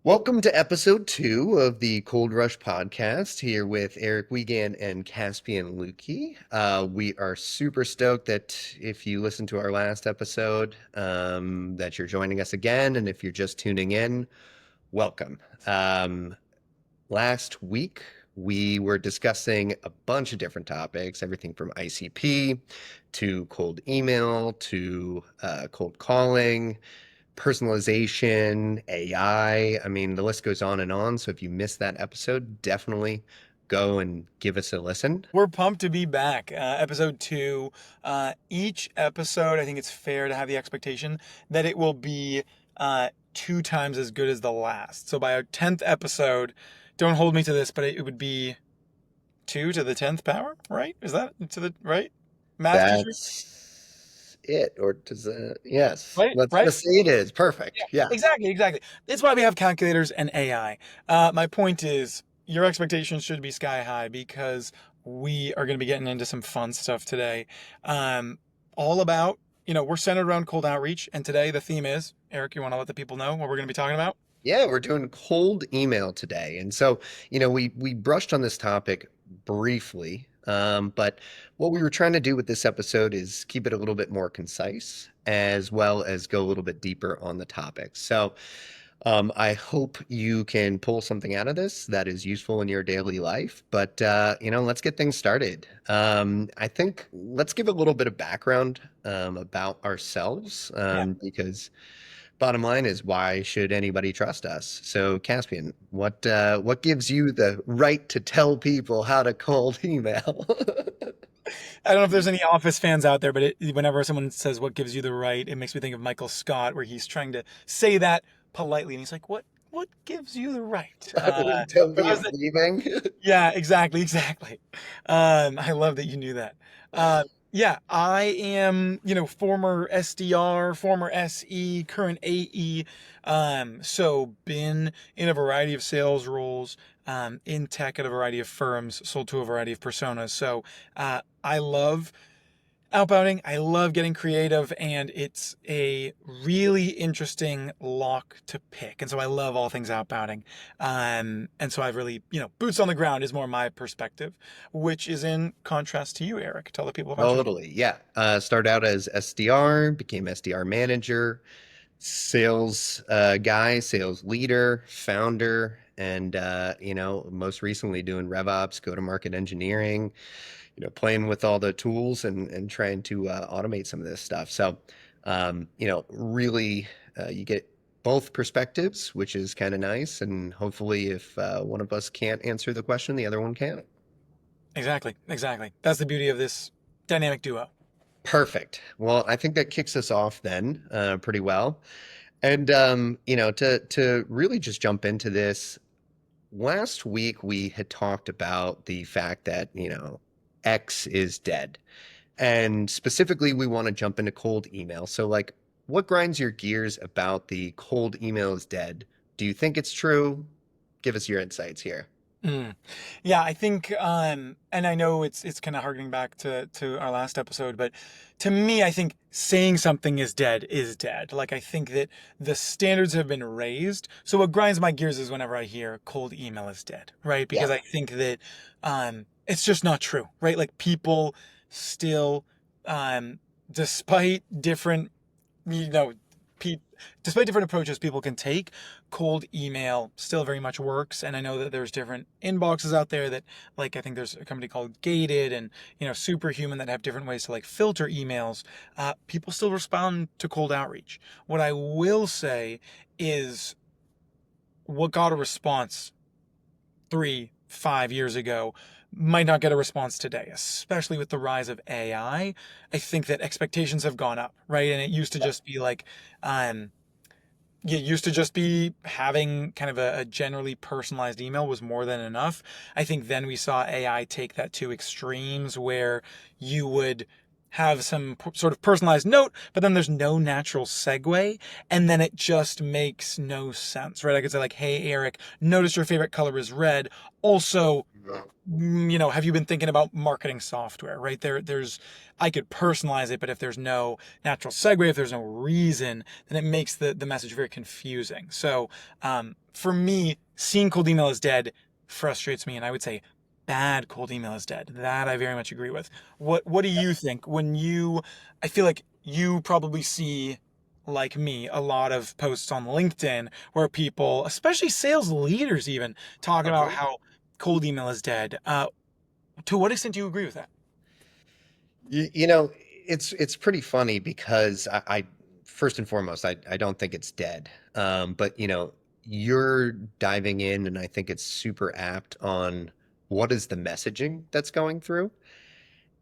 Welcome to episode 2 of the Cold Rush podcast here with Eric Wiegand and Caspian Lukey. We are super stoked that if you listened to our last episode, that you're joining us again. And if you're just tuning in, welcome. Last week, we were discussing a bunch of different topics, everything from ICP to cold email to cold calling, personalization, AI. I mean, the list goes on and on. So if you missed that episode, definitely go and give us a listen. We're pumped to be back. Episode 2. Each episode, I think it's fair to have the expectation that it will be 2 times as good as the last. So by our 10th episode, don't hold me to this, but it would be 2 to the 10th power, right? Is that to the right? Math teacher? That's it. Or does it? Yes. Right? Let's Right? just say it is. Perfect. Yeah, Yeah. exactly, exactly. It's why we have calculators and AI. My point is, your expectations should be sky high because we are going to be getting into some fun stuff today. All about, we're centered around cold outreach, and today the theme is, Eric, you want to let the people know what we're going to be talking about? Yeah, we're doing cold email today. And so, we brushed on this topic briefly, but what we were trying to do with this episode is keep it a little bit more concise as well as go a little bit deeper on the topic. So, I hope you can pull something out of this that is useful in your daily life. But, let's get things started. I think let's give a little bit of background about ourselves Yeah. because bottom line is, why should anybody trust us? So, Caspian, what gives you the right to tell people how to cold email? I don't know if there's any Office fans out there, but whenever someone says what gives you the right, it makes me think of Michael Scott, where he's trying to say that politely, and he's like, "What gives you the right?" Don't For be those of that leaving. Yeah, exactly, exactly. I love that you knew that. Yeah, I am, former SDR, former SE, current AE. So been in a variety of sales roles, in tech at a variety of firms, sold to a variety of personas. So I love outbounding. I love getting creative, and it's a really interesting lock to pick. And so I love all things outbounding. And so I've really, boots on the ground is more my perspective, which is in contrast to you, Eric. Tell the people about yourself. Totally. Yeah. Started out as SDR, became SDR manager, sales guy, sales leader, founder, and most recently doing RevOps, go-to-market engineering, playing with all the tools and trying to automate some of this stuff. So, really, you get both perspectives, which is kind of nice. And hopefully, if one of us can't answer the question, the other one can. Exactly, exactly. That's the beauty of this dynamic duo. Perfect. Well, I think that kicks us off then pretty well. And to really just jump into this, last week we had talked about the fact that, X is dead. And specifically, we want to jump into cold email. So, like, what grinds your gears about the cold email is dead? Do you think it's true? Give us your insights here. Mm. Yeah, I think, and I know it's kind of harkening back to our last episode, but to me, I think saying something is dead is dead. Like, I think that the standards have been raised. So what grinds my gears is whenever I hear cold email is dead, right? Yeah. Because I think that it's just not true, right? Like, people still, despite different, you know, pe- despite different approaches people can take, cold email still very much works. And I know that there's different inboxes out there that, like, I think there's a company called Gated and, Superhuman, that have different ways to, like, filter emails. People still respond to cold outreach. What I will say is, what got a response 3, 5 years ago might not get a response today, especially with the rise of AI. I think that expectations have gone up, right? And it used to just be like, um, it used to just be having kind of a generally personalized email was more than enough. I think then we saw AI take that to extremes where you would have some sort of personalized note, but then there's no natural segue, and then it just makes no sense, right? I could say like, "Hey Eric, notice your favorite color is red. Also, have you been thinking about marketing software?" Right there's I could personalize it, but if there's no natural segue, if there's no reason, then it makes the message very confusing. So for me, seeing cold email is dead frustrates me, and I would say bad cold email is dead. That I very much agree with. What do you think when you? I feel like you probably see, like me, a lot of posts on LinkedIn where people, especially sales leaders, even talk about Uh-huh. how cold email is dead. To what extent do you agree with that? You know, it's pretty funny because I first and foremost, I don't think it's dead. But you're diving in, and I think it's super apt on what is the messaging that's going through.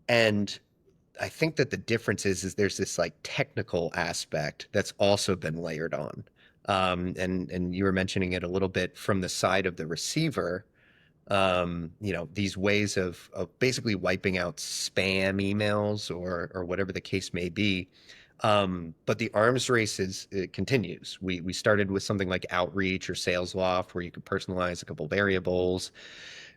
And I think that the difference is there's this like technical aspect that's also been layered on. And you were mentioning it a little bit from the side of the receiver. These ways of basically wiping out spam emails or whatever the case may be. But the arms race it continues. We started with something like Outreach or SalesLoft, where you could personalize a couple variables,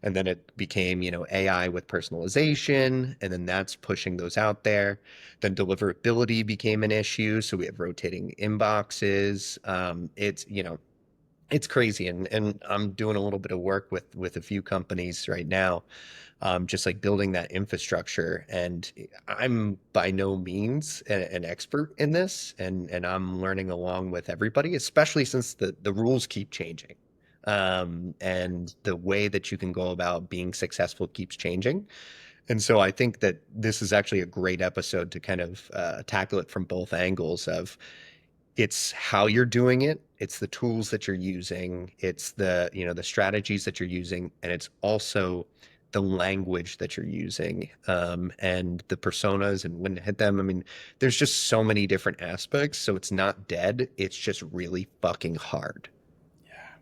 and then it became, AI with personalization, and then that's pushing those out there. Then deliverability became an issue, so we have rotating inboxes. It's crazy, and I'm doing a little bit of work with a few companies right now, just like building that infrastructure. And I'm by no means an expert in this, and I'm learning along with everybody, especially since the rules keep changing. And the way that you can go about being successful keeps changing. And so I think that this is actually a great episode to kind of tackle it from both angles of it's how you're doing it, it's the tools that you're using, it's the strategies that you're using, and it's also the language that you're using, and the personas and when to hit them. I mean, there's just so many different aspects, so it's not dead. It's just really fucking hard, Yeah.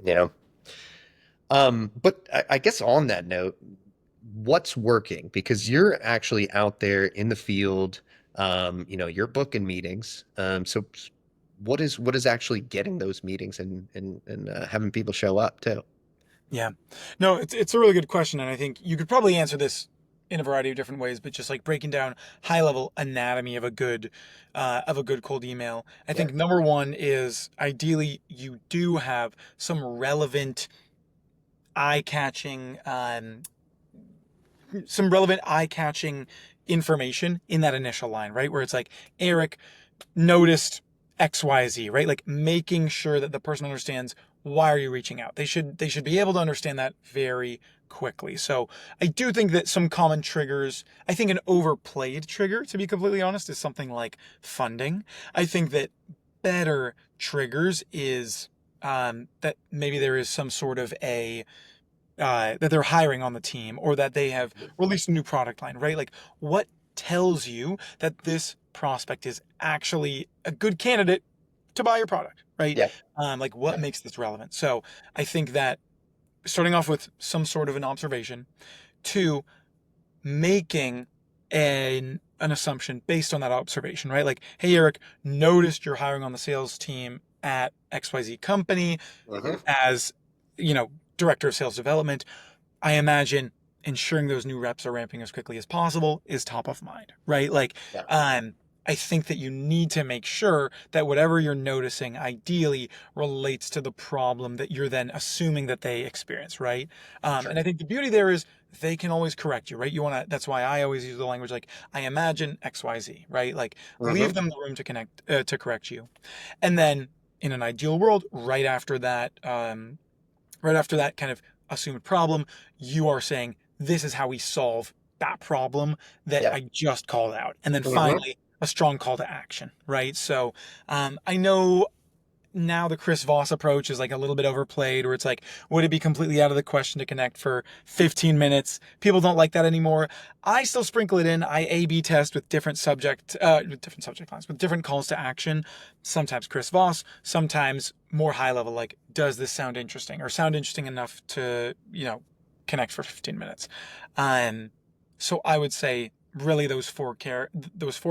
you know? But I guess on that note, what's working? Because you're actually out there in the field, you're booking meetings. So what is actually getting those meetings and having people show up too? Yeah. No, it's a really good question, and I think you could probably answer this in a variety of different ways, but just like breaking down high level anatomy of a good cold email. I Yeah. think number one is ideally you do have eye catching some relevant eye catching information in that initial line, right? Where it's like, Eric noticed XYZ, right? Like making sure that the person understands why are you reaching out. They should be able to understand that very quickly. So I do think that some common triggers, I think an overplayed trigger, to be completely honest, is something like funding. I think that better triggers is that maybe there is some sort of a that they're hiring on the team, or that they have released a new product line, right? Like what tells you that this prospect is actually a good candidate to buy your product, right? Yeah. Like what makes this relevant? So I think that starting off with some sort of an observation, two, making an assumption based on that observation, right? Like, hey Eric, noticed you're hiring on the sales team at XYZ company Mhm. as, director of sales development. I imagine ensuring those new reps are ramping as quickly as possible is top of mind, right? Like, Yeah. I think that you need to make sure that whatever you're noticing ideally relates to the problem that you're then assuming that they experience, right? Sure. And I think the beauty there is they can always correct you, right? That's why I always use the language like, I imagine XYZ, right? Like, leave Hmm. them the room to correct you. And then in an ideal world, right after that kind of assumed problem, you are saying, this is how we solve that problem that Yeah. I just called out. And then Hmm. finally, a strong call to action, right? So I know now the Chris Voss approach is like a little bit overplayed, where it's like, would it be completely out of the question to connect for 15 minutes? People don't like that anymore. I still sprinkle it in. I A/B test with different subject lines, with different calls to action. Sometimes Chris Voss, sometimes more high level, like, does this sound interesting or sound interesting enough to, connect for 15 minutes? Um, so I would say Really, those four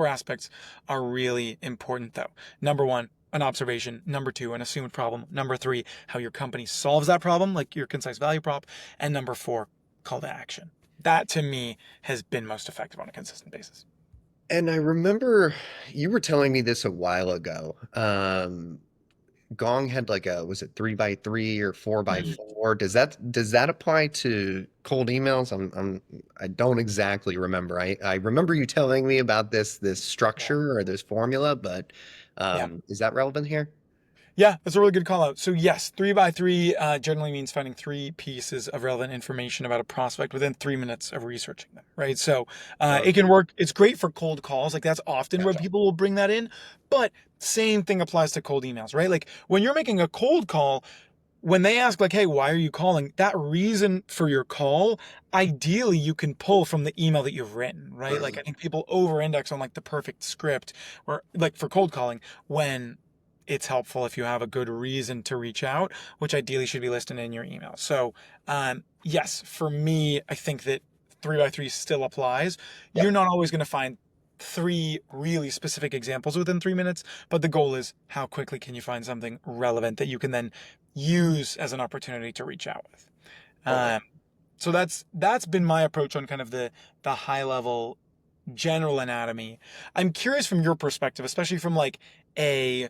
aspects are really important, though. Number one, an observation. Number two, an assumed problem. Number three, how your company solves that problem, like your concise value prop. And number four, call to action. That to me has been most effective on a consistent basis. And I remember you were telling me this a while ago. Gong had like a, was it 3x3 or 4x4? Does that apply to cold emails? I don't exactly remember. I remember you telling me about this Yeah. structure or this formula, but Yeah. is that relevant here? Yeah, that's a really good call out. So yes, 3 by 3 generally means finding three pieces of relevant information about a prospect within 3 minutes of researching them, right? So it Okay, can work. It's great for cold calls. Like that's often where gotcha. people will bring that in. But same thing applies to cold emails, right? Like when you're making a cold call, when they ask like, "Hey, why are you calling?" That reason for your call, ideally you can pull from the email that you've written, right? Like I Mhm. think people over-index on like the perfect script or like for cold calling when it's helpful if you have a good reason to reach out, which ideally should be listed in your email. So, yes, for me, I think that 3 by 3 still applies. You're Yep. not always going to find three really specific examples within 3 minutes, but the goal is how quickly can you find something relevant that you can then use as an opportunity to reach out with. Okay. Um, so that's been my approach on kind of the high level general anatomy. I'm curious from your perspective, especially from like a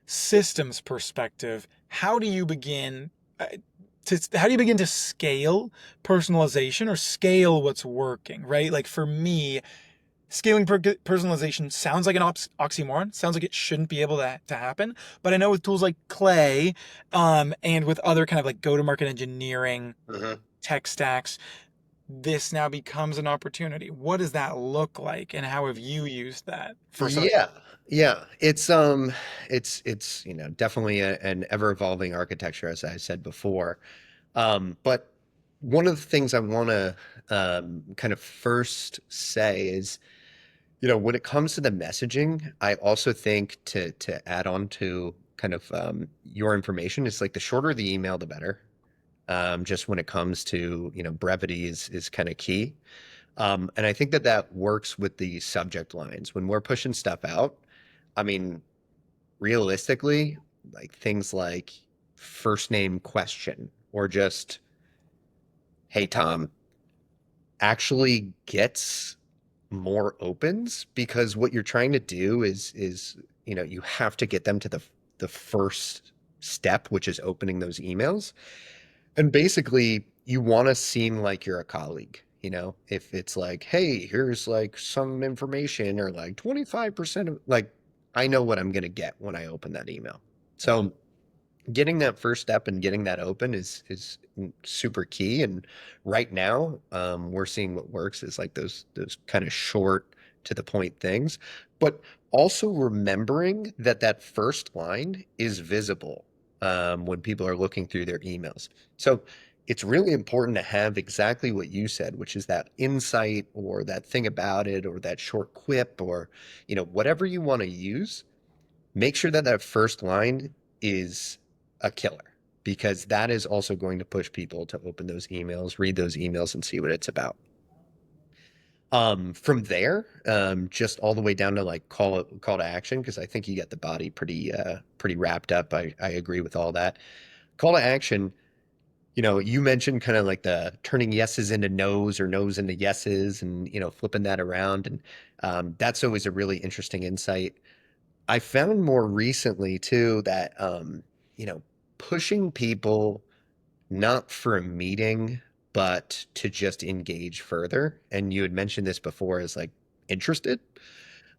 systems perspective, uh, how do you begin to scale personalization or scale what's working, right? Like for me, scaling personalization sounds like an oxymoron. Sounds like it shouldn't be able to happen. But I know with tools like Clay, and with other kind of like go-to-market engineering Mhm. tech stacks, this now becomes an opportunity. What does that look like, and how have you used that for some? Yeah. Yeah. It's definitely an ever-evolving architecture, as I said before. But one of the things I want to kind of first say is, when it comes to the messaging, I also think to add on to kind of your information, it's like the shorter the email, the better. Just when it comes to, brevity is kind of key. And I think that works with the subject lines. When we're pushing stuff out, I mean, realistically, like things like first name question or just, hey, Tom, actually gets more opens because what you're trying to do is you have to get them to the first step, which is opening those emails. And basically, you want to seem like you're a colleague. If it's like, hey, here's like some information or like 25% of like, I know what I'm going to get when I open that email. Mhm. So getting that first step and getting that open is super key. And right now, we're seeing what works is like those kind of short to the point things, but also remembering that first line is visible when people are looking through their emails. So it's really important to have exactly what you said, which is that insight or that thing about it or that short quip or whatever you want to use. Make sure that first line is a killer because that is also going to push people to open those emails, read those emails, and see what it's about. From there, just all the way down to like call to action, because I think you get the body pretty wrapped up. I agree with all that. Call to action, you mentioned kind of like the turning yeses into nos or nos into yeses and flipping that around. And that's always a really interesting insight. I found more recently too that you know, pushing people not for a meeting, but to just engage further, and you had mentioned this before as like interested,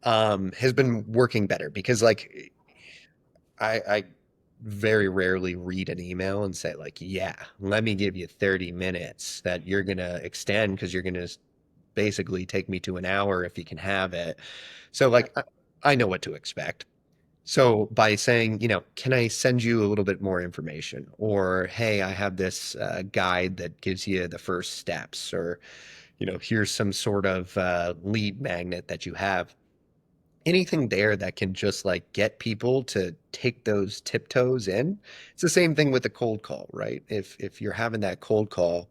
has been working better because like I very rarely read an email and say like, yeah, let me give you 30 minutes that you're gonna extend because you're gonna basically take me to an hour if you can have it. So Yeah. like I know what to expect. So by saying, can I send you a little bit more information? Or, hey, I have this guide that gives you the first steps, or, here's some sort of lead magnet that you have. Anything there that can just like get people to take those tiptoes in. It's the same thing with the cold call, right? If you're having that cold call,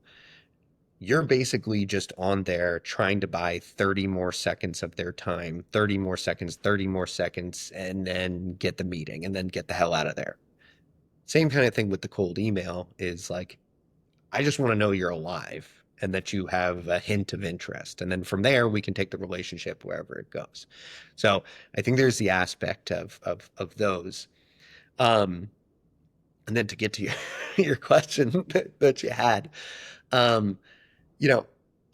you're basically just on there trying to buy 30 more seconds of their time, 30 more seconds, 30 more seconds, and then get the meeting and then get the hell out of there. Same kind of thing with the cold email is like, I just want to know you're alive and that you have a hint of interest. And then from there, we can take the relationship wherever it goes. So I think there's the aspect of those. Um, and then to get to your question that you had, um, you know,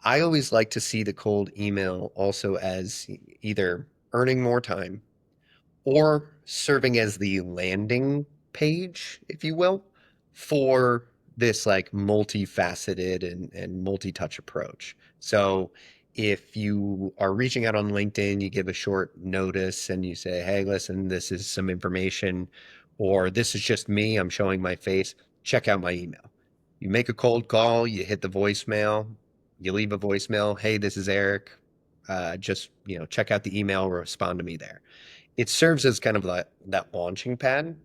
I always like to see the cold email also as either earning more time or serving as the landing page, if you will, for this like multifaceted and multi-touch approach. So if you are reaching out on LinkedIn, you give a short notice and you say, hey, listen, this is some information, or this is just me, I'm showing my face, check out my email. You make a cold call, you hit the voicemail, you leave a voicemail, hey, this is Eric. Just, check out the email, respond to me there. It serves as kind of that launching pad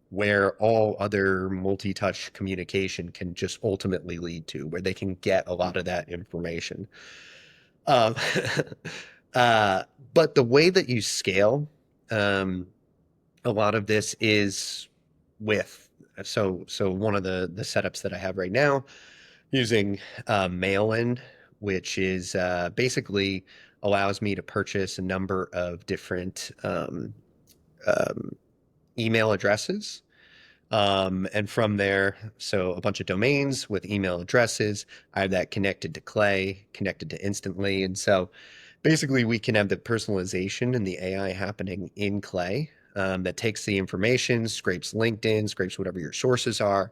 where all other multi-touch communication can just ultimately lead to, where they can get a lot of that information. Um, uh, but the way that you scale, um, a lot of this is with so one of the setups that I have right now using Mailin, which is basically allows me to purchase a number of different um, email addresses. And from there, so a bunch of domains with email addresses. I have that connected to Clay, connected to Instantly. And so basically, we can have the personalization and the AI happening in Clay that takes the information, scrapes LinkedIn, scrapes whatever your sources are,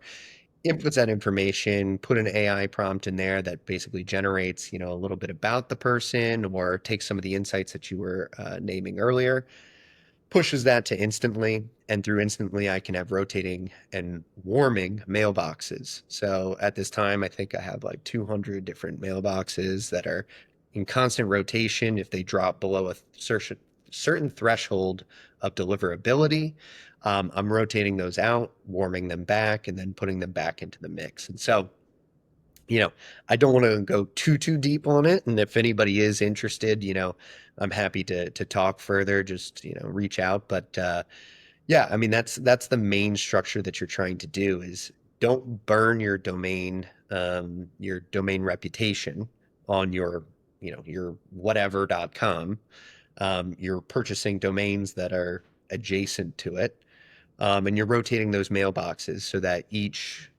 inputs that information, put an AI prompt in there that basically generates, a little bit about the person or takes some of the insights that you were naming earlier, pushes that to Instantly, and through Instantly I can have rotating and warming mailboxes. So at this time I think I have like 200 different mailboxes that are in constant rotation. If they drop below a certain threshold of deliverability, I'm rotating those out, warming them back, and then putting them back into the mix. And so, I don't want to go too deep on it. And if anybody is interested, I'm happy to talk further. Just reach out. But yeah, I mean that's the main structure that you're trying to do is don't burn your domain reputation on your whatever.com. You're purchasing domains that are adjacent to it, and you're rotating those mailboxes so that each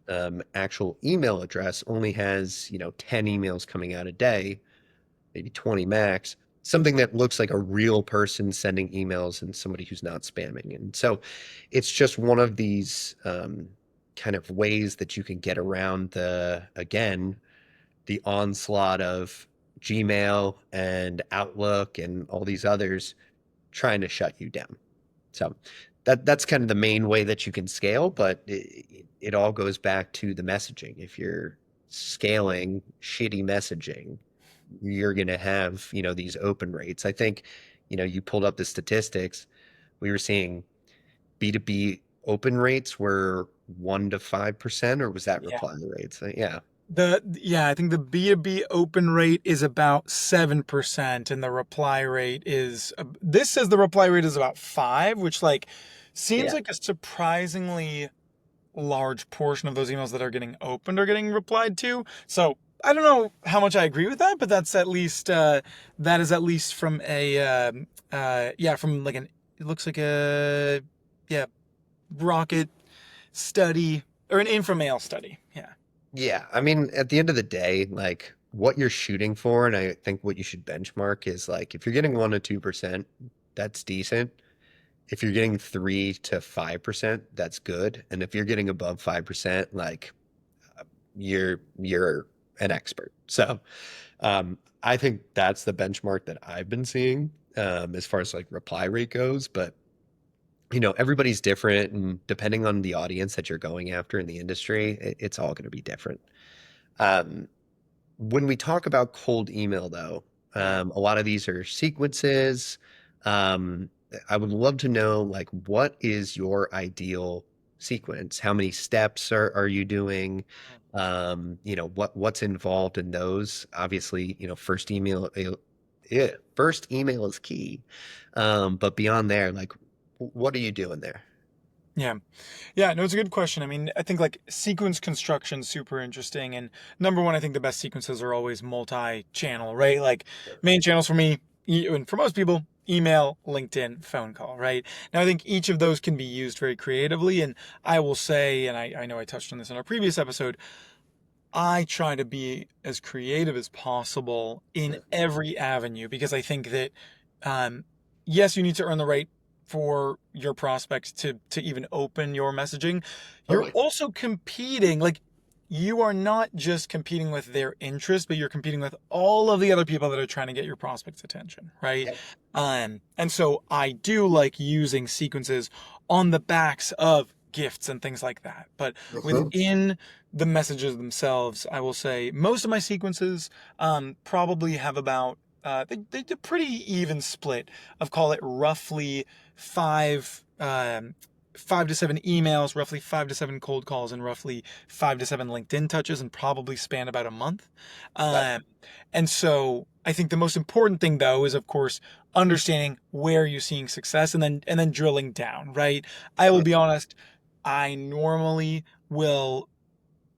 actual email address only has 10 emails coming out a day, maybe 20 max, something that looks like a real person sending emails and somebody who's not spamming. And so it's just one of these kind of ways that you can get around the onslaught of Gmail and Outlook and all these others trying to shut you down. So that's kind of the main way that you can scale, but it all goes back to the messaging. If you're scaling shitty messaging, you're going to have, these open rates. I think, you pulled up the statistics. We were seeing B2B open rates were 1 to 5%, or was that Yeah. reply rates? Yeah. I think the B2B open rate is about 7% and the reply rate is this says the reply rate is about 5, which like seems Yeah. like a surprisingly large portion of those emails that are getting opened are getting replied to. So I don't know how much I agree with that, but that's at least that is at least from a from like it looks like a yeah rocket study or an Infomail study. Yeah. Yeah, I mean, at the end of the day, like what you're shooting for, and I think what you should benchmark is like if you're getting 1 to 2%, that's decent. If you're getting 3 to 5%, that's good. And if you're getting above 5%, like you're an expert. So I think that's the benchmark that I've been seeing as far as like reply rate goes. But everybody's different, and depending on the audience that you're going after in the industry, it's all going to be different. Um, when we talk about cold email, though, Yeah. a lot of these are sequences. Um, I would love to know, like, what is your ideal sequence? How many steps are you doing? What's involved in those? Obviously, first email is key. But beyond there, like, what are you doing there? Yeah. Yeah, no, it's a good question. I mean, I think like sequence construction super interesting. And number one, I think the best sequences are always multi-channel, right? Like main channels for me, and for most people, email, LinkedIn, phone call, right? Now, I think each of those can be used very creatively. And I will say, and I know I touched on this in our previous episode, I try to be as creative as possible in every avenue because I think that, um, yes, you need to earn the right for your prospects to even open your messaging. You're Totally. also competing, like you are not just competing with their interest, but you're competing with all of the other people that are trying to get your prospects' attention, right? Yep. And so I do like using sequences on the backs of gifts and things like that. But Mhm. within the messages themselves, I will say most of my sequences probably have about they do pretty even split of call it roughly five 5 to 7 emails, roughly 5 to 7 cold calls, and roughly 5 to 7 LinkedIn touches, and probably span about a month. Okay. Um, and so I think the most important thing though is of course understanding where you're seeing success and then drilling down, right? I will be honest, I normally will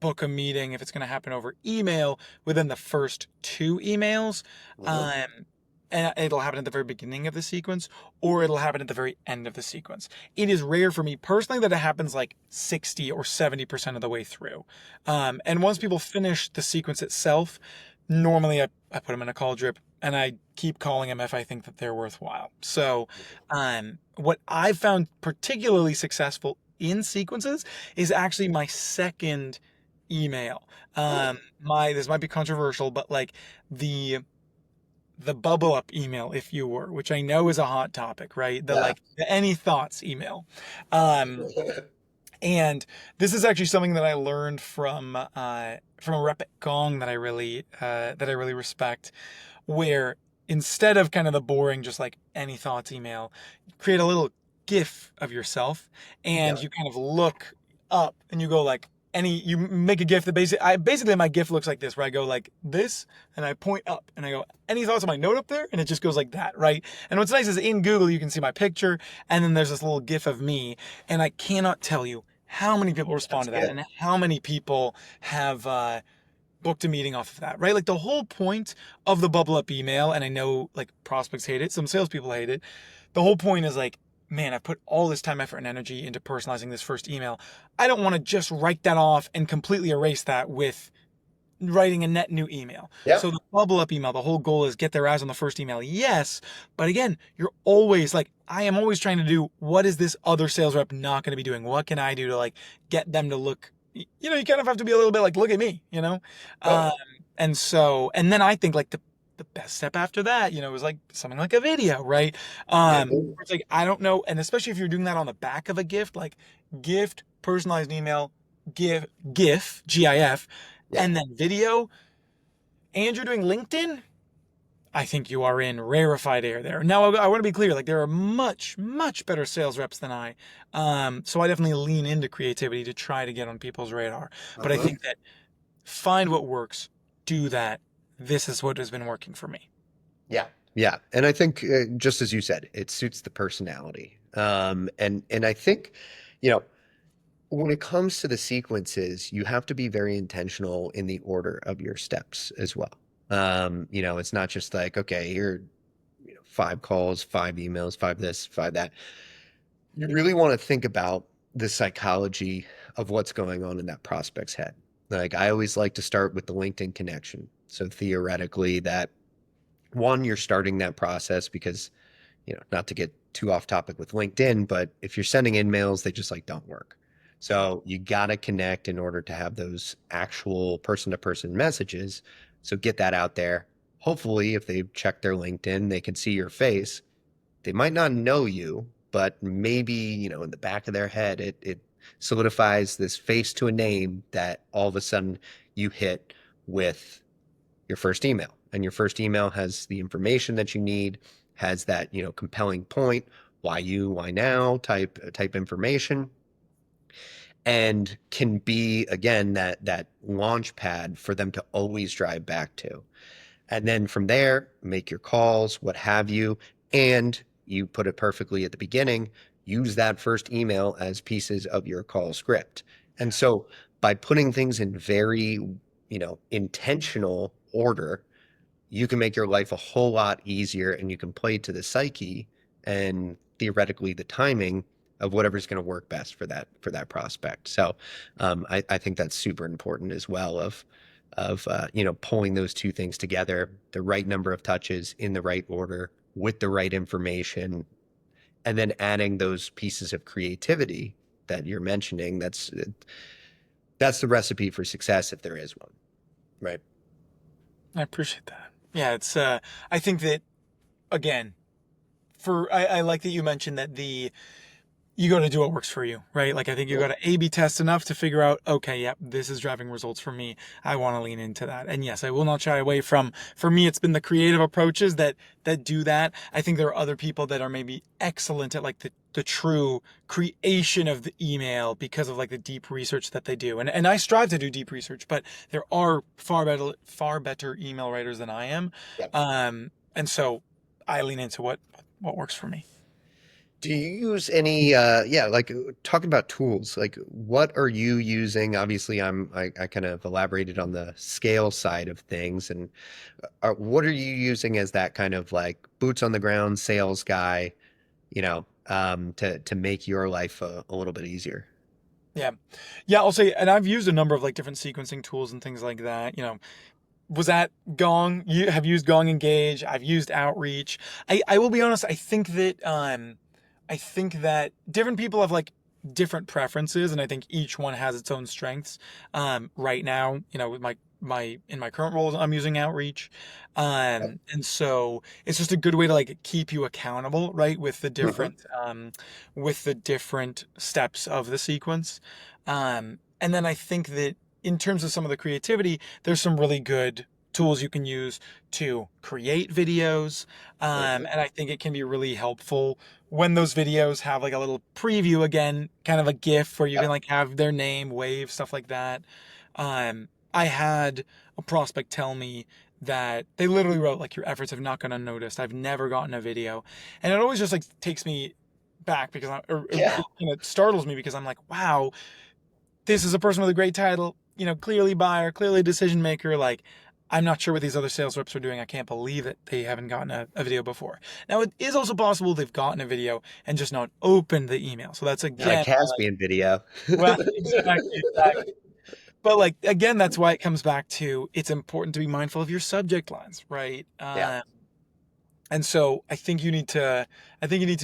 book a meeting if it's going to happen over email within the first 2 emails. Mhm. Um, and it'll happen at the very beginning of the sequence or it'll happen at the very end of the sequence. It is rare for me personally that it happens like 60 or 70% of the way through. And once people finish the sequence itself, normally I put them in a call drip and I keep calling them if I think that they're worthwhile. So, what I've found particularly successful in sequences is actually my second email. My this might be controversial, but like the the bubble up email, if you were, which I know is a hot topic, right? The Yeah. like the any thoughts email. Um, and this is actually something that I learned from a rep at Gong that I really respect, where instead of kind of the boring just like any thoughts email, create a little GIF of yourself, and Yeah. you kind of look up and you go like you make a GIF that basically my GIF looks like this, where I go like this and I point up and I go any thoughts on my note up there, and it just goes like that, right? And what's nice is in Google you can see my picture and then there's this little GIF of me, and I cannot tell you how many people respond That's to that good. and how many people have booked a meeting off of that, right? Like the whole point of the bubble up email, and I know like prospects hate it, some salespeople hate it. The whole point is like, man, I put all this time, effort, and energy into personalizing this first email. I don't want to just write that off and completely erase that with writing a net new email. So Yep. the bubble up email, the whole goal is get their eyes on the first email. Yes, but again, you're always like, I am always trying to do what is this other sales rep not going to be doing? What can I do to like get them to look? You kind of have to be a little bit like, look at me, Um, Totally. and then I think like the best step after that, is like something like a video, right? Mhm. It's like I don't know, and especially if you're doing that on the back of a gift, like gift, personalized email, GIF, Yeah. and then video, and you're doing LinkedIn, I think you are in rarefied air there. Now, I want to be clear, like there are much, much better sales reps than I. So I definitely lean into creativity to try to get on people's radar. But I Mhm. think that find what works, do that. This is what has been working for me. Yeah. Yeah. And I think, just as you said, it suits the personality. And I think, you know, when it comes to the sequences, you have to be very intentional in the order of your steps as well. It's not just like, okay, here, 5 calls, 5 emails, 5 this, 5 that. You really want to think about the psychology of what's going on in that prospect's head. Like I always like to start with the LinkedIn connection. So theoretically, that one, you're starting that process because, not to get too off topic with LinkedIn, but if you're sending in mails, they just like don't work. Sure. So you got to connect in order to have those actual person to person messages. So get that out there. Hopefully, if they check their LinkedIn, they can see your face. They might not know you, but maybe, in the back of their head, it solidifies this face to a name that all of a sudden you hit with your first email. And your first email has the information that you need, has that, compelling point, why you, why now type information. and can be, again, that launch pad for them to always drive back to. And then from there, make your calls, what have you. And you put it perfectly at the beginning, use that first email as pieces of your call script. And so by putting things in very, intentional order, you can make your life a whole lot easier, and you can play to the psyche and theoretically the timing of whatever's going to work best for that prospect. So I think that's super important as well, of pulling those two things together, the right number of touches in the right order with the right information, and then adding those pieces of creativity that you're mentioning. That's the recipe for success, if there is one, right? I appreciate that. Yeah, I think that, again, I like that you mentioned that you got to do what works for you, right? Like, I think you got to A/B test enough to figure out, okay, yep, this is driving results for me. I want to lean into that. And yes, I will not shy away from, for me, it's been the creative approaches that do that. I think there are other people that are maybe excellent at like the true creation of the email because of like the deep research that they do. And I strive to do deep research, but there are far better email writers than I am. Yep. And so I lean into what works for me. Do you use any, like talking about tools, like what are you using? Obviously, I kind of elaborated on the scale side of things, and what are you using as that kind of like boots on the ground sales guy, to make your life a little bit easier? Yeah. Yeah, I'll say, and I've used a number of like different sequencing tools and things like that. Was that Gong? You have used Gong Engage. I've used Outreach. I will be honest, I think that different people have like different preferences, and I think each one has its own strengths. Right now, with in my current role, I'm using Outreach. And so it's just a good way to like keep you accountable, right? Mhm. With the different steps of the sequence. And then I think that in terms of some of the creativity, there's some really good tools you can use to create videos. Mhm. And I think it can be really helpful when those videos have like a little preview again, kind of a GIF where you can Yep. like have their name, wave, stuff like that. I had a prospect tell me that they literally wrote like your efforts have not gone unnoticed. I've never gotten a video, and it always just like takes me back because Yeah. it startles me because I'm like, wow, this is a person with a great title, clearly buyer, clearly decision maker. Like, I'm not sure what these other sales reps are doing. I can't believe that they haven't gotten a video before. Now, it is also possible they've gotten a video and just not opened the email. So that's Not a again, Caspian video. well, exactly. But like again, that's why it comes back to it's important to be mindful of your subject lines, right? Yeah. And so I think you need to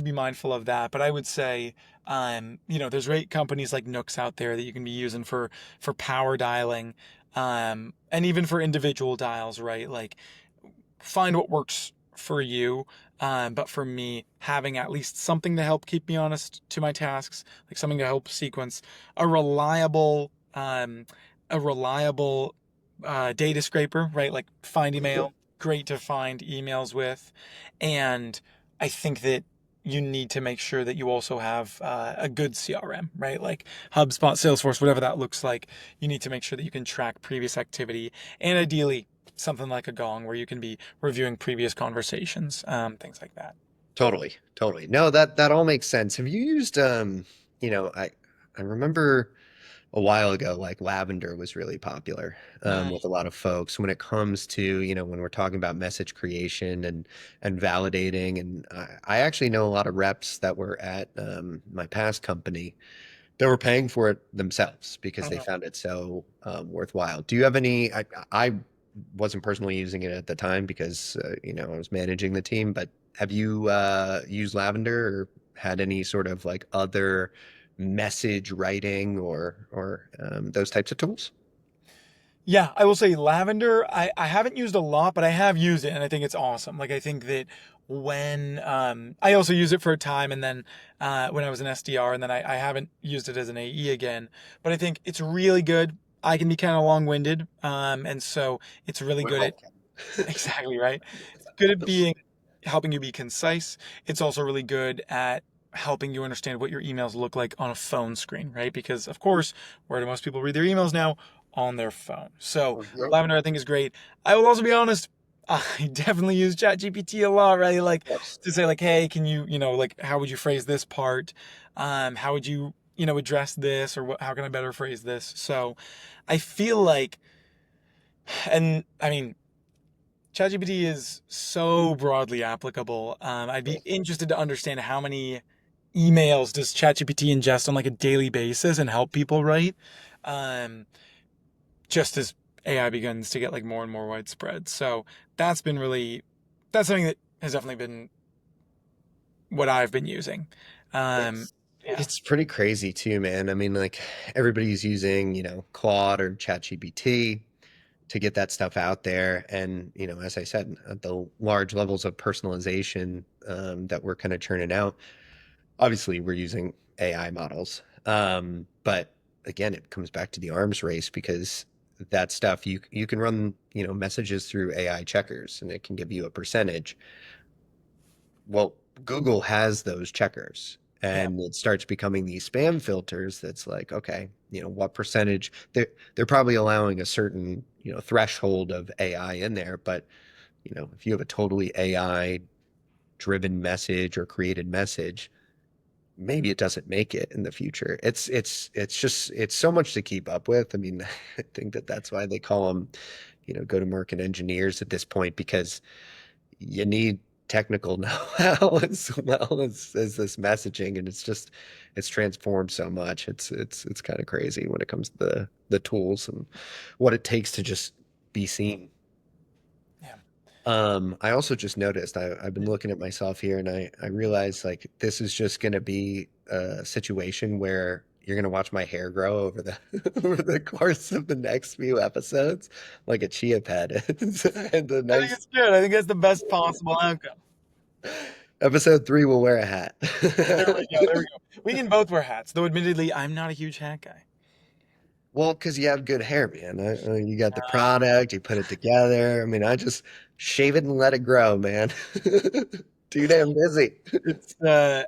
be mindful of that. But I would say, there's great companies like Nooks out there that you can be using for power dialing, and even for individual dials, right? Like find what works for you. But for me, having at least something to help keep me honest to my tasks, like something to help sequence, a reliable, um, a reliable data scraper, right? Like find Mhm. email, great to find emails with. And I think that you need to make sure that you also have a good CRM, right? Like HubSpot, Salesforce, whatever that looks like. You need to make sure that you can track previous activity, and ideally something like a Gong where you can be reviewing previous conversations, things like that. Totally, totally. No, that all makes sense. Have you used you know, I I remember a while ago, like lavender was really popular Mm, with a lot of folks when it comes to, when we're talking about message creation and validating. And I actually know a lot of reps that were at my past company that were paying for it themselves because they mhm. found it so worthwhile. Do you have any? I wasn't personally using it at the time because I was managing the team, but have you used Lavender or had any sort of like other message writing or those types of tools? Yeah, I will say lavender, I haven't used a lot, but I have used it and I think it's awesome. Like I think that when I also use it for a time and then when I was an SDR and then I haven't used it as an AE again. But I think it's really good. I can be kind of long-winded. And so it's really We good at both can. exactly right. It's good at being helping you be concise. It's also really good at helping you understand what your emails look like on a phone screen, right? Because of course, where do most people read their emails now? On their phone. So Mhm. Lavender, I think, is great. I will also be honest, I definitely use ChatGPT a lot, right? Like Of course. to say like, hey, can you, like how would you phrase this part? How would you, address this, or how can I better phrase this? So I feel like, and I mean, ChatGPT is so broadly applicable. I'd be interested to understand how many emails does ChatGPT ingest on like a daily basis and help people write, um, just as AI begins to get like more and more widespread. So that's been really, that's something that has definitely been what I've been using. Um, It's yeah, it's pretty crazy too, man. I mean, like everybody's using, Claude or ChatGPT to get that stuff out there. And, as I said, at the large levels of personalization that we're kind of churning out, obviously we're using AI models. But again, it comes back to the arms race because that stuff you can run, messages through AI checkers and it can give you a percentage. Well, Google has those checkers yeah, and it starts becoming these spam filters that's like, okay, what percentage they're probably allowing a certain, threshold of AI in there, but if you have a totally AI driven message or created message, maybe it doesn't make it in the future. It's so much to keep up with. I mean, I think that's why they call them, go to market engineers at this point because you need technical know-how as well as this messaging, and it's transformed so much. It's kind of crazy when it comes to the tools and what it takes to just be seen. yeah. I also just noticed I've been looking at myself here and I realized like this is just going to be a situation where you're going to watch my hair grow over the over the course of the next few episodes like a chia pet and a I think nice it's good. I think that's the best possible outcome. episode 3 will wear a hat. There we go. There we go. We can both wear hats, though. Admittedly, I'm not a huge hat guy. Well, because you have good hair, man. You got the Uh, product, you put it together. I mean, I just shave it and let it grow, man. Too damn busy. It's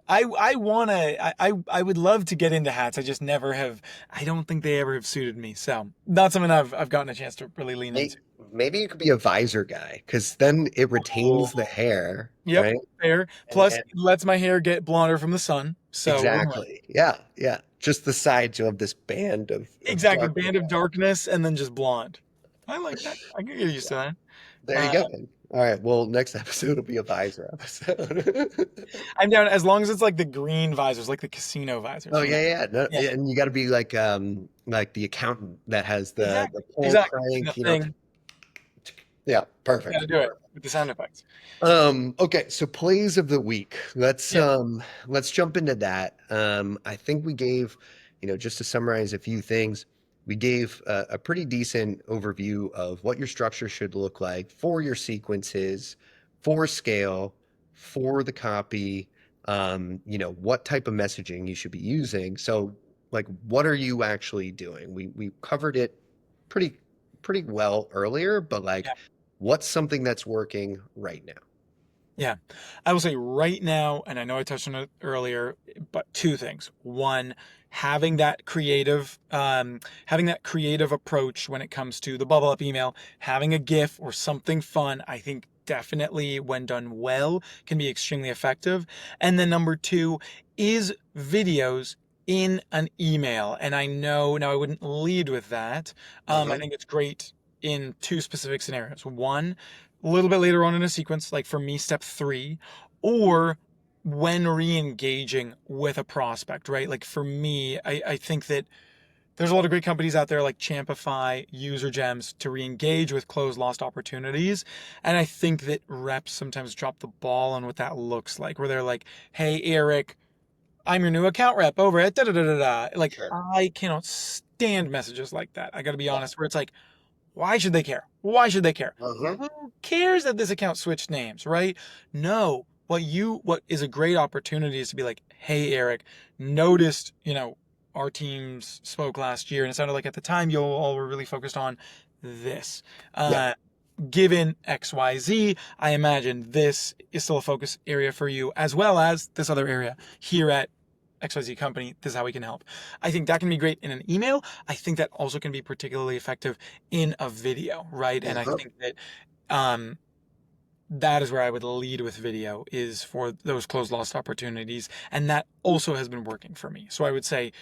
I wanna I would love to get into hats. I just never have. I don't think they ever have suited me. So not something I've gotten a chance to really lean into. Maybe you could be a visor guy, because then it Oh, retains the hair, yep, right? fair. Plus, And it lets my hair get blonder from the sun. So win-win. exactly. Yeah, yeah. Just the sides of this band of Exactly, dark. band of darkness and then just blonde. I like that. I can get used to that. There you Uh, go. All right. Well, next episode will be a visor episode. I'm down as long as it's like the green visors, like the casino visors. Oh yeah, yeah. No, Yeah, and you got to be like the accountant that has the exactly, pull exactly. And the crank, thing, Yeah, got to perfect. do it with the sound effects. Okay, so plays of the week. Yeah, Let's jump into that. I think we gave, just to summarize a few things, we gave a pretty decent overview of what your structure should look like for your sequences, for scale, for the copy, what type of messaging you should be using. So, like, what are you actually doing? We covered it pretty pretty well earlier, but like yeah. what's something that's working right now? Yeah. I will say right now, and I know I touched on it earlier, but two things. One, having that creative approach when it comes to the bubble up email, having a GIF or something fun, I think definitely when done well can be extremely effective. And then number two is videos in an email. And I know now I wouldn't lead with that. I Hmm. think it's great in two specific scenarios. One, a little bit later on in a sequence, like for me, step three, or when re-engaging with a prospect, right? Like for me, I think that there's a lot of great companies out there like Champify, UserGems to re-engage with closed lost opportunities. And I think that reps sometimes drop the ball on what that looks like, where they're like, hey, Eric, I'm your new account rep over at da da da da da. Like, Sure. I cannot stand messages like that. I got to be Yeah. honest, where it's like, why should they care? Why should they care? Hmm. Who cares that this account switched names, right? No. What is a great opportunity is to be like, hey Eric, noticed, our teams spoke last year and it sounded like at the time you all were really focused on this. Yeah. Uh given XYZ, I imagine this is still a focus area for you, as well as this other area here at XYZ company. This is how we can help. I think that can be great in an email. I think that also can be particularly effective in a video, right? And I Uh-huh. think that um, that is where I would lead with video, is for those closed lost opportunities. And that also has been working for me. So I would say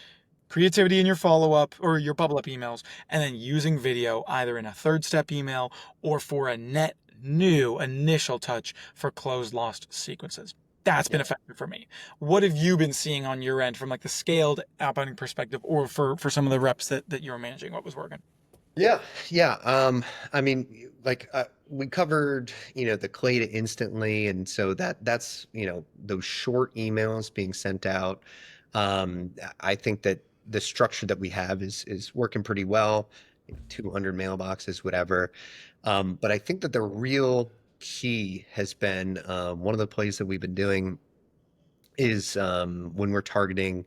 creativity in your follow up or your bubble up emails, and then using video either in a third step email or for a net new initial touch for closed lost sequences. That's been effective for me. What have you been seeing on your end from like the scaled outbounding perspective, or for some of the reps that you were managing? What was working? Yeah, yeah. I mean, like we covered, the Clay to instantly, and so that's those short emails being sent out. I think that the structure that we have is working pretty well. 200 mailboxes, whatever. But I think that the real key has been one of the plays that we've been doing is when we're targeting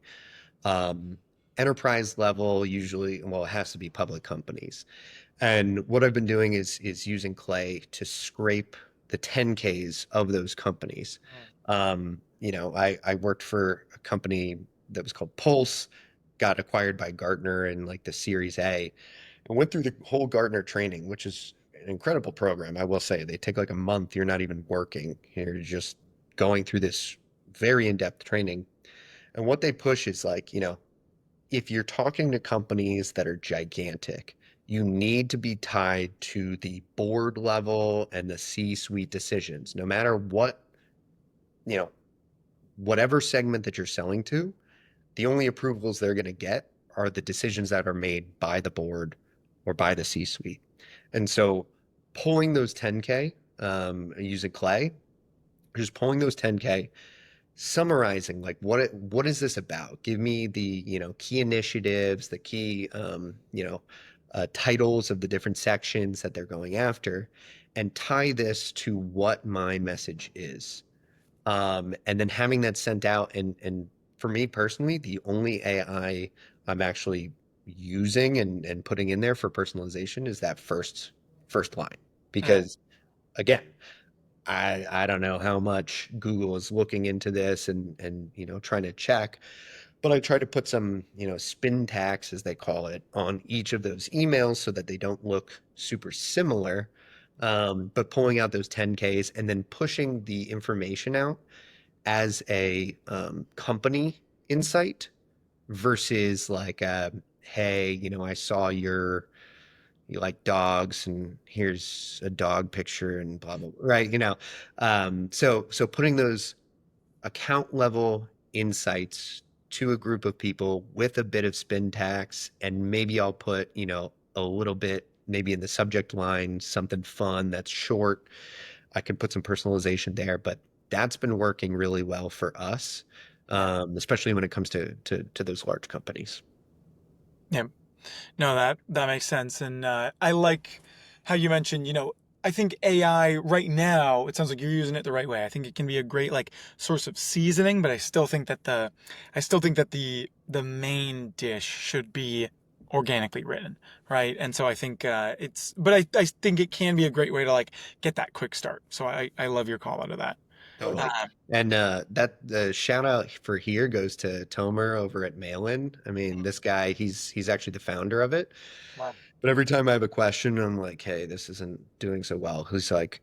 um, enterprise level, usually, well, it has to be public companies. And what I've been doing is using Clay to scrape the 10Ks of those companies. I worked for a company that was called Pulse, got acquired by Gartner in like the Series A, and went through the whole Gartner training, which is an incredible program. I will say they take like a month. You're not even working. You're just going through this very in-depth training. And what they push is like, if you're talking to companies that are gigantic, you need to be tied to the board level and the C-suite decisions. No matter what, you know, whatever segment that you're selling to, the only approvals they're going to get are the decisions that are made by the board or by the C-suite. And so pulling those 10K using Clay, just pulling those 10K, summarizing like what is this about? Give me the key initiatives, the key titles of the different sections that they're going after, and tie this to what my message is. And then having that sent out, and for me personally, the only AI I'm actually using and putting in there for personalization is that first line, Mm, because again, I don't know how much Google is looking into this and trying to check, but I try to put some spin tags, as they call it, on each of those emails so that they don't look super similar. But pulling out those 10Ks and then pushing the information out as a company insight versus like, hey, I saw you like dogs and here's a dog picture and blah blah, right? So putting those account level insights to a group of people with a bit of spin tax, and maybe I'll put a little bit maybe in the subject line something fun that's short. I can put some personalization there, but that's been working really well for us, yeah. especially when it comes to those large companies. Yeah. No, that makes sense, and I like how you mentioned. I think AI right now. It sounds like you're using it the right way. I think it can be a great like source of seasoning, but I still think that the main dish should be organically written, right? And so I think I think it can be a great way to like get that quick start. So I love your call out of that. Totally. Um, And that the shout out for here goes to Tomer over at Mailin. I mean, this guy, he's actually the founder of it. wow. But every time I have a question, I'm like, hey, this isn't doing so well. He's like,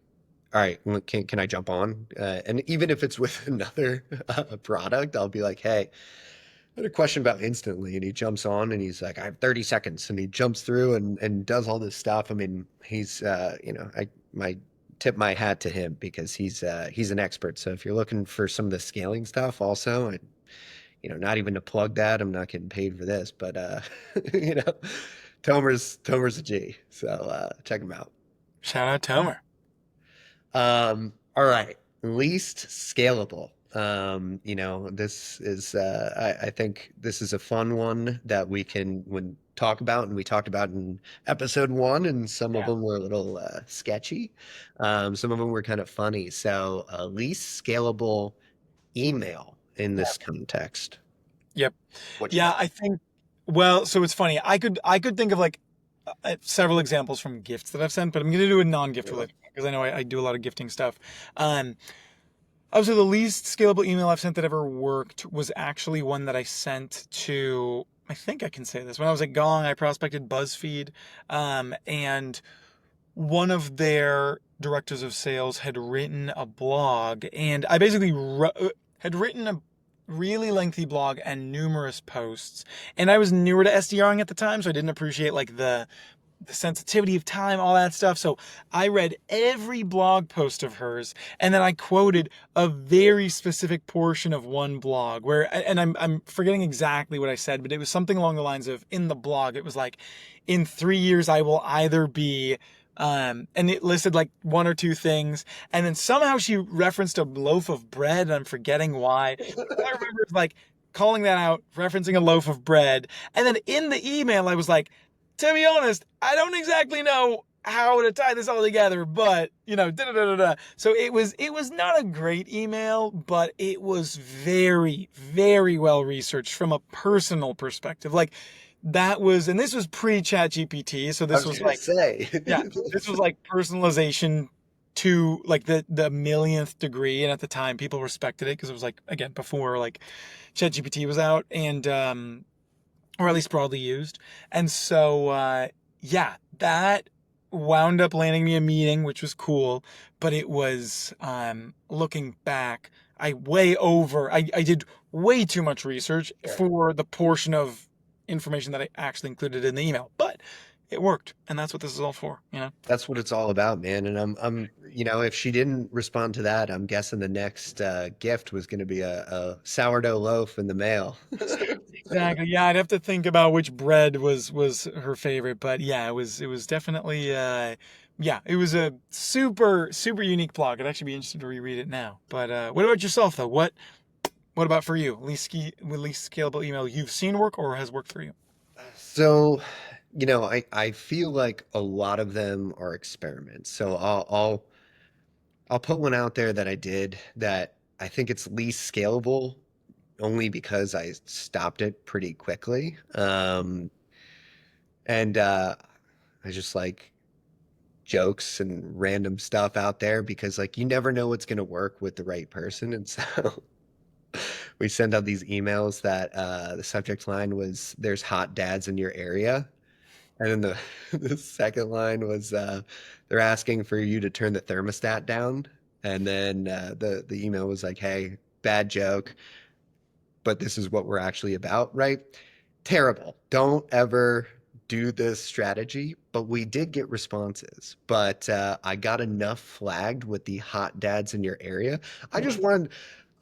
all right, well, can I jump on? And even if it's with another product, I'll be like, hey, I had a question about Instantly, and he jumps on and he's like, I have 30 seconds, and he jumps through and does all this stuff. I mean, he's I my tip my hat to him because he's an expert. So if you're looking for some of the scaling stuff, also, not even to plug that, I'm not getting paid for this, but you know, Tomer's a G, so check him out. Shout out Tomer. All right. Least scalable. This is I think this is a fun one that we can when talk about, and we talked about in episode one, and some of Yeah. them were a little sketchy. Some of them were kind of funny. So least scalable email in Yeah. this context. Yep. What you Yeah, got? I think, well, so it's funny. I could think of like several examples from gifts that I've sent, but I'm going to do a non-gift Yeah. related because I know I do a lot of gifting stuff. Um, Obviously, the least scalable email I've sent that ever worked was actually one that I sent to, I think I can say this. When I was at Gong, I prospected BuzzFeed, and one of their directors of sales had written a blog, and I basically had written a really lengthy blog and numerous posts. And I was newer to SDRing at the time, so I didn't appreciate like the sensitivity of time, all that stuff. So I read every blog post of hers, and then I quoted a very specific portion of one blog where, and I'm forgetting exactly what I said, but it was something along the lines of, in the blog, it was like, in 3 years, I will either be, and it listed like one or two things, and then somehow she referenced a loaf of bread, and I'm forgetting why. All I remember is like calling that out, referencing a loaf of bread, and then in the email, I was like, to be honest, I don't exactly know how to tie this all together, but da da da da da. So it was not a great email, but it was very, very well researched from a personal perspective. Like that was, and this was pre-chat GPT, so I this was was gonna like, say. yeah, this was like personalization to like the millionth degree, and at the time people respected it because it was like, again, before like ChatGPT was out, and or at least broadly used. And so, yeah, that wound up landing me a meeting, which was cool. But it was, looking back, I did way too much research Sure. for the portion of information that I actually included in the email. But it worked, and that's what this is all for, you know? That's what it's all about, man. And if she didn't respond to that, I'm guessing the next gift was going to be a sourdough loaf in the mail. Exactly. Yeah, I'd have to think about which bread was her favorite, but yeah, it was definitely yeah, it was a super unique blog. I'd actually be interested to reread it now. But what about yourself though? What about for you? Least scalable email you've seen work or has worked for you? So, I feel like a lot of them are experiments. So I'll put one out there that I did that I think it's least scalable only because I stopped it pretty quickly. And I just like jokes and random stuff out there because like you never know what's going to work with the right person. And so we send out these emails that the subject line was there's hot dads in your area. And then the the second line was they're asking for you to turn the thermostat down. And then the email was like, hey, bad joke, but this is what we're actually about, right? Terrible. Don't ever do this strategy, but we did get responses. But I got enough flagged with the hot dads in your area. I just Mhm. wanted,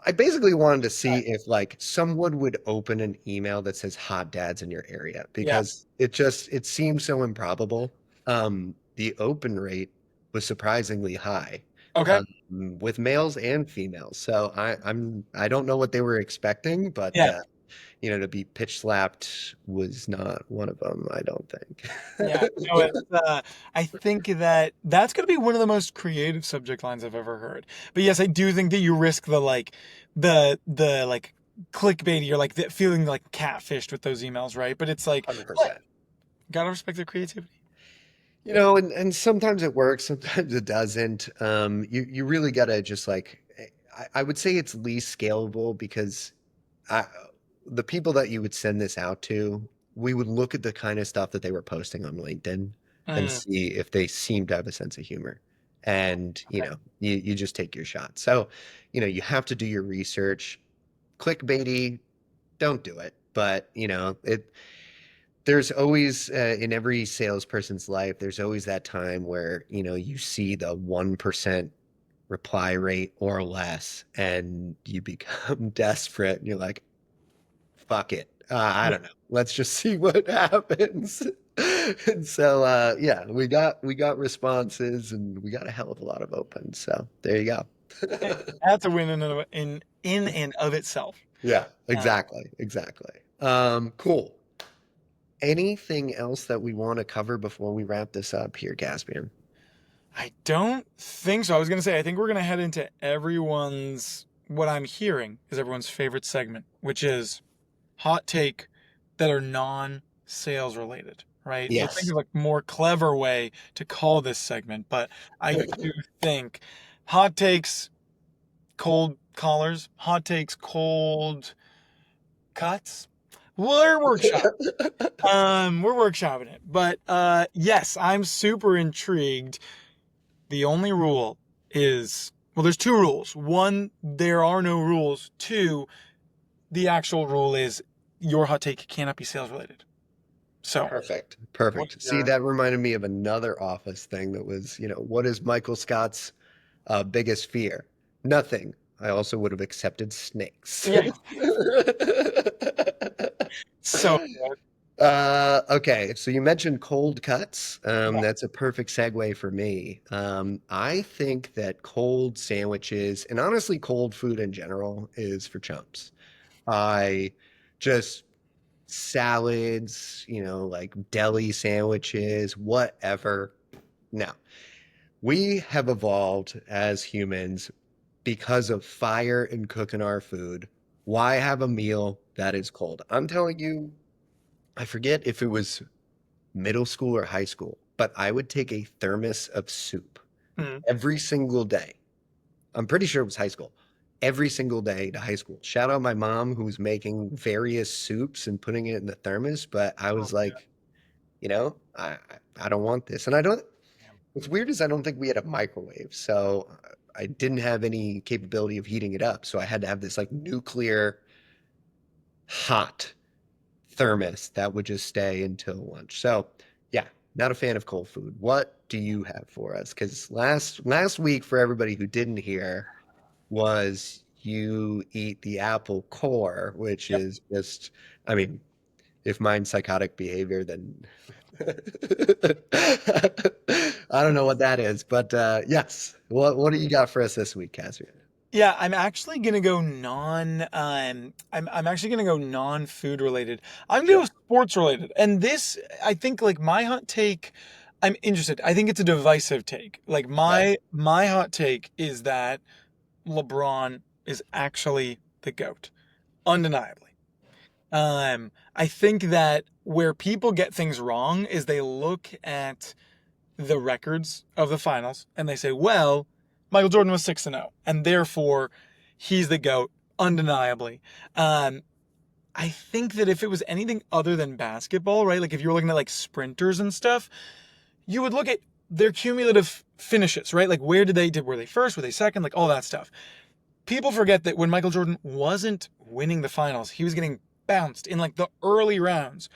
I basically wanted to see if like someone would open an email that says hot dads in your area Yeah. because it seemed so improbable. The open rate was surprisingly high Okay. um, with males and females. So I don't know what they were expecting, but Yeah. to be pitch slapped was not one of them, I don't Yeah, think. no, I think that that's going to be one of the most creative subject lines I've ever heard. But yes, I do think that you risk the like, the like clickbaity or like the feeling like catfished with those emails, right? But it's like, but 100%. gotta respect their creativity. And sometimes it works, sometimes it doesn't. You really gotta just like I would say it's least scalable because I, the people that you would send this out to, we would look at the kind of stuff that they were posting on LinkedIn and Mm, see if they seem to have a sense of humor. And, okay. you just take your shot. So, you have to do your research. Clickbaity, don't do it. But, there's always in every salesperson's life, there's always that time where, you see the 1% reply rate or less and you become desperate and you're like, fuck it. I Yeah, don't know. Let's just see what happens. And so yeah, we got responses and we got a hell of a lot of opens. So there you go. hey, that's a win in and of itself. Yeah, Uh, exactly. Cool. Anything else that we want to cover before we wrap this up here, Gaspian? I don't think so. I was gonna say I think we're gonna head into what I'm hearing is everyone's favorite segment, which is hot take that are non-sales related. right? We'll think Yes. of a more clever way to call this segment, but I do think hot takes, cold collars, hot takes, cold cuts. We're workshopping it. But yes, I'm super intrigued. The only rule is, well, there's two rules. One, there are no rules. Two, the actual rule is your hot take cannot be sales related. So, Perfect. what's Perfect. See, your that reminded me of another Office thing that was, what is Michael Scott's biggest fear? Nothing. I also would have accepted snakes. yeah, so Okay, so you mentioned cold cuts. yeah. That's a perfect segue for me. I think that cold sandwiches and honestly cold food in general is for chumps. I just salads, like deli sandwiches, whatever. No, we have evolved as humans because of fire and cooking our food. Why have a meal that is cold? I'm telling you, I forget if it was middle school or high school, but I would take a thermos of soup Mm, every single day. I'm pretty sure it was high school. Every single day to high school. Shout out my mom who was making various soups and putting it in the thermos, but I oh, was like, I don't want this. And I don't, yeah. what's weird is I don't think we had a microwave, so I didn't have any capability of heating it up. So I had to have this like nuclear hot thermos that would just stay until lunch. So yeah, not a fan of cold food. What do you have for us? Because last week, for everybody who didn't hear, was you eat the apple core, which Yep. is just, I mean, if mine's psychotic behavior, then I don't know what that is. But yes, what do you got for us this week, Cassian? Yeah, I'm actually gonna go I'm actually gonna go non-food related. I'm gonna Sure. go sports related. And this, I think, like, my hot take, I'm interested. I think it's a divisive take. Like, Okay. my hot take is that LeBron is actually the GOAT, undeniably. I think that where people get things wrong is they look at the records of the finals and they say, well, Michael Jordan was 6-0, and therefore he's the GOAT, undeniably. Um, I think that if it was anything other than basketball, right? Like if you were looking at like sprinters and stuff, you would look at their cumulative finishes, right? Like were they first, were they second, like all that stuff. People forget that when Michael Jordan wasn't winning the finals, he was getting bounced in like the early rounds.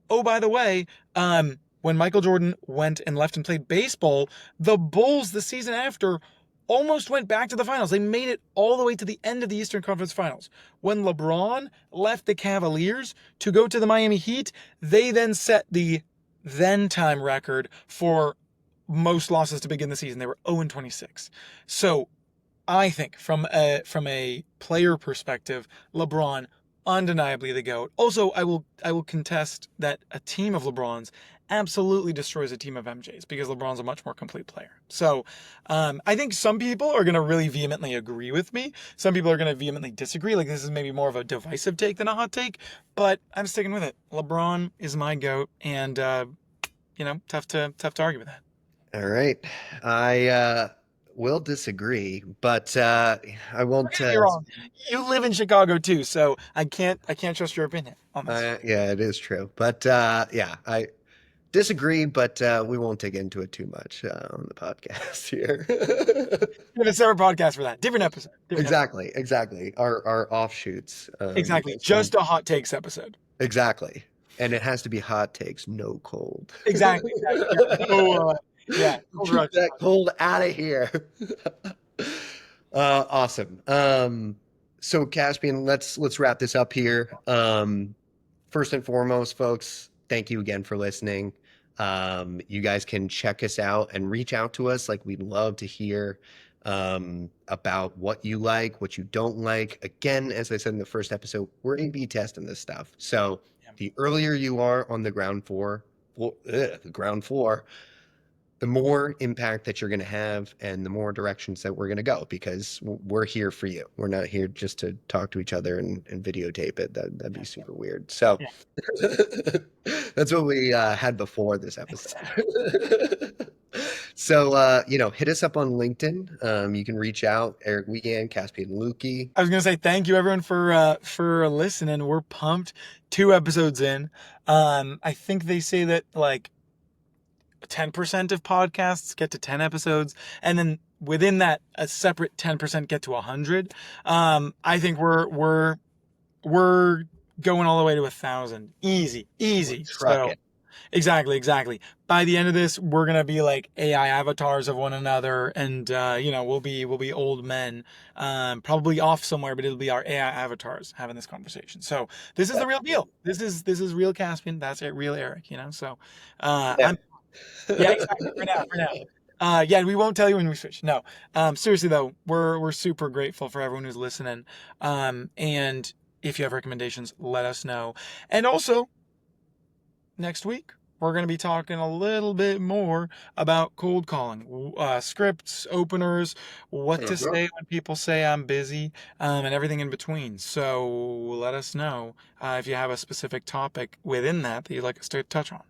Oh, by the way, when Michael Jordan went and left and played baseball, the Bulls the season after almost went back to the finals. They made it all the way to the end of the Eastern Conference Finals. When LeBron left the Cavaliers to go to the Miami Heat, they then set the then time record for most losses to begin the season. They were 0-26. So I think from a player perspective, LeBron undeniably the GOAT. Also, I will contest that a team of LeBrons absolutely destroys a team of MJs because LeBron's a much more complete player. So I think some people are going to really vehemently agree with me. Some people are going to vehemently disagree. Like this is maybe more of a divisive take than a hot take, but I'm sticking with it. LeBron is my GOAT, and tough to argue with that. All right. I will disagree, but I Don't won't. get me wrong. You live in Chicago too, so I can't trust your opinion on this. Yeah, it is true. But yeah, I disagree, but we won't dig into it too much on the podcast here. We have a separate podcast for that. Different episode. Different episode. Exactly, exactly. Our offshoots. Exactly. Just a hot takes episode. Exactly. And it has to be hot takes, no cold. Exactly. Exactly. Yeah. No. Yeah. Cold Keep rush. that cold out of here. Awesome. So Caspian, let's wrap this up here. First and foremost, folks, thank you again for listening. You guys can check us out and reach out to us. Like we'd love to hear about what you like, what you don't like. Again, as I said in the first episode, we're A/B testing this stuff. So Yeah. the earlier you are on the ground floor, the more impact that you're going to have and the more directions that we're going to go because we're here for you. We're not here just to talk to each other and videotape it. That'd be Yeah, yeah, super weird. So yeah. that's what we had before this episode. Exactly. So, hit us up on LinkedIn. You can reach out, Eric Wiegand, Caspian Lukey. I was gonna say thank you everyone for listening. We're pumped. 2 episodes in. I think they say that like 10% of podcasts get to 10 episodes, and then within that, a separate 10% get to 100. I think we're going all the way to 1,000. Easy, We're easy. So trucking. exactly, exactly. By the end of this, we're gonna be like AI avatars of one another, and we'll be old men, probably off somewhere, but it'll be our AI avatars having this conversation. So this is the real deal. This is real Caspian. That's it, real Eric. So Yeah. I'm yeah, exactly. For now. Yeah, we won't tell you when we switch. No, seriously though, we're super grateful for everyone who's listening. And if you have recommendations, let us know. And also, next week we're going to be talking a little bit more about cold calling, scripts, openers, what to Mhm. say when people say I'm busy, and everything in between. So let us know if you have a specific topic within that you'd like us to touch on.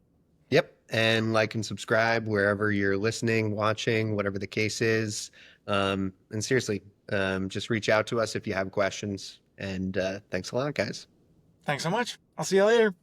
Yep. And like and subscribe wherever you're listening, watching, whatever the case is. And seriously, just reach out to us if you have questions. And thanks a lot, guys. Thanks so much. I'll see you later.